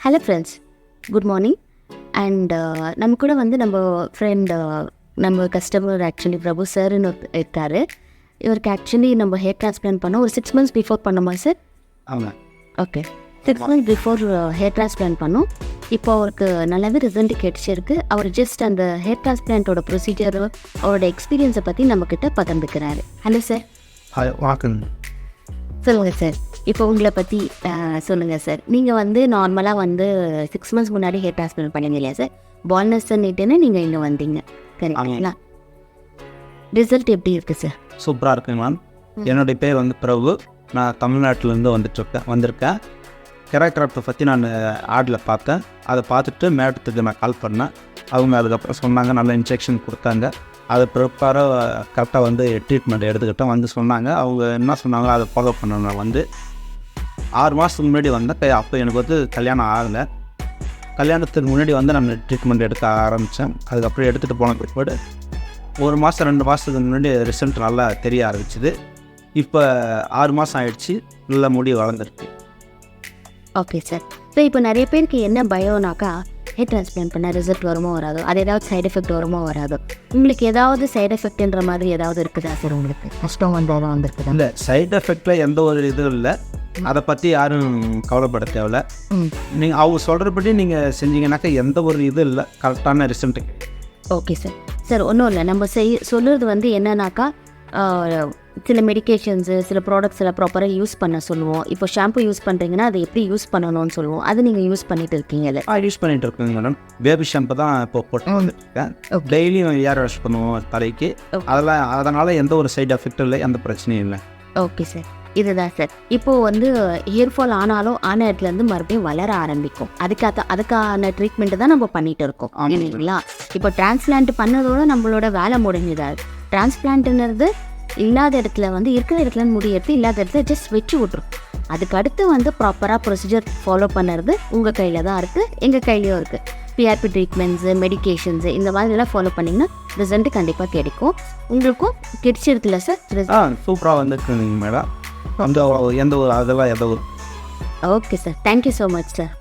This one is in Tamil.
Hello friends, good morning. And நம்ம கூட வந்து நம்ம ஃப்ரெண்ட் நம்ம கஸ்டமர் ஆக்சுவலி பிரபு சார்னு இருக்கார். இவருக்கு ஆக்சுவலி நம்ம ஹேர் டிரான்ஸ்பிளான்ட் பண்ணோம். ஒரு 6 months பிஃபோர் பண்ணோமா சார்? ஆமாம். Okay, 6 months before hair transplant பண்ணோம். இப்போ அவருக்கு நல்லாவே ரிசல்ட் கிடைச்சிருக்கு. அவர் ஜஸ்ட் அந்த ஹேர் டிரான்ஸ்பிளான்ட்டோட ப்ரொசீஜர், அவரோட எக்ஸ்பீரியன்ஸை பற்றி நம்மக்கிட்ட பகிர்ந்துக்கிறாரு. Hello sir. வணக்கம். சொல்லுங்கள் சார். இப்போ உங்களை பற்றி சொல்லுங்கள் சார். நீங்கள் வந்து நார்மலாக வந்து 6 months முன்னாடி ஹேர் டிரான்ஸ்பிளான்ட் பண்ணீங்க இல்லையா சார்? பால்னஸ்ன்னுட்டுன்னு நீங்கள் இங்கே வந்தீங்க, கரெக்டுங்களா? ரிசல்ட் எப்படி இருக்குது சார்? சூப்பராக இருக்குங்க மேம். என்னுடைய பேர் வந்து பிரபு. நான் தமிழ்நாட்டிலேருந்து வந்திருக்கேன். ஹேர்கிராஃப்டை பற்றி நான் ஆடில் பார்த்தேன். அதை பார்த்துட்டு மேடத்துக்கு நான் கால் பண்ணேன். அவங்க அதுக்கப்புறம் சொன்னாங்க, நல்ல இன்ஸ்ட்ரக்ஷன் கொடுத்தாங்க. அதை ப்ரிப்பேராக கரெக்டாக வந்து ட்ரீட்மெண்ட் எடுத்துக்கிட்டோம். வந்து சொன்னாங்க, அவங்க என்ன சொன்னாங்களோ அதை ஃபாலோ பண்ணணும். நான் வந்து 6 மாதத்துக்கு முன்னாடி வந்தேன். அப்போ எனக்கு வந்து கல்யாணம் ஆகலை. கல்யாணத்துக்கு முன்னாடி வந்து நான் ட்ரீட்மெண்ட் எடுக்க ஆரம்பித்தேன். அதுக்கப்புறம் எடுத்துகிட்டு போன பிற்பாடு 1 மாதம் 2 மாதத்துக்கு முன்னாடி ரிசல்ட் நல்லா தெரிய ஆரம்பிச்சிது. இப்போ 6 மாதம் ஆகிடுச்சு, நல்ல முடி வளர்ந்துருக்கு. Okay sir. ஸோ இப்போ நிறைய பேருக்கு என்ன பயம்னாக்கா, ஹேர் டிரான்ஸ்பிளான்ட் பண்ணால் ரிசல்ட் வருமோ வராதோ, அது ஏதாவது சைட் எஃபெக்ட் வருமோ வராதோ. உங்களுக்கு ஏதாவது சைட் எஃபெக்ட்ன்ற மாதிரி ஏதாவது இருக்குதா சார்? உங்களுக்கு கஷ்டம் வந்தாலும் வந்துருக்குதா? இல்லை, சைட் எஃபெக்டில் எந்த ஒரு இதுவும் இல்லை. அதை பற்றி யாரும் கவலைப்பட தேவையில்ல. நீங்கள் அவங்க சொல்கிறபடி நீங்கள் செஞ்சீங்கன்னாக்கா எந்த ஒரு இதுவும் இல்லை, கரெக்டான ரிசல்ட்டுக்கு. Okay sir. சார் ஒன்றும் இல்லை, நம்ம சொல்கிறது வந்து என்னன்னாக்கா, சில மெடிக்கேஷன்ஸு, சில ப்ராடக்ட்ஸ் எல்லாம் ப்ராப்பராக யூஸ் பண்ண சொல்லுவோம். இப்போ ஷாம்பு யூஸ் பண்ணுறீங்கன்னா அதை எப்படி யூஸ் பண்ணணும்னு சொல்லுவோம். அது நீங்கள் யூஸ் பண்ணிட்டு இருக்கீங்கல்ல? யூஸ் பண்ணிட்டு இருக்கேங்க மேடம். பேபி ஷாம்பு தான் இப்போ போட்டு வந்துருக்கேன். டெய்லியும் ஹேர் வாஷ் பண்ணுவோம் தலைக்கு. அதனால் எந்த ஒரு சைடு எஃபெக்டும் இல்லை, எந்த பிரச்சனையும் இல்லை. Okay sir. இதுதான் சார். இப்போது வந்து ஹேர் ஃபால் ஆனாலும் ஆன இடத்துலேருந்து மறுபடியும் வளர ஆரம்பிக்கும். அதுக்கான ட்ரீட்மெண்ட்டு தான் நம்ம பண்ணிகிட்டு இருக்கோம் இல்லைங்களா? இப்போ டிரான்ஸ்பிளான்ட் பண்ணதோட நம்மளோட வேலை முடிஞ்சுதாது. டிரான்ஸ்பிளான்ட்டுங்கிறது இல்லாத இடத்துல வந்து இருக்கிற இடத்துல முடியறது, இல்லாத இடத்துல ஜஸ்ட் வச்சு விட்ரும். அதுக்கு அடுத்து வந்து ப்ராப்பராக ப்ரொசீஜர் ஃபாலோ பண்ணுறது உங்கள் கையில் தான் இருக்குது, எங்கள் கையிலையும் இருக்குது. PRP ட்ரீட்மெண்ட்ஸு, மெடிக்கேஷன்ஸு இந்த மாதிரிலாம் ஃபாலோ பண்ணிங்கன்னா ரிசல்ட்டு கண்டிப்பாக கிடைக்கும். உங்களுக்கும் கிடைச்சிருக்குல்ல சார்? சூப்பராக வந்துருக்குங்க மேடம். அந்த எந்த ஒரு அதெல்லாம் எந்த ஒரு. Okay sir. Thank you so much sir.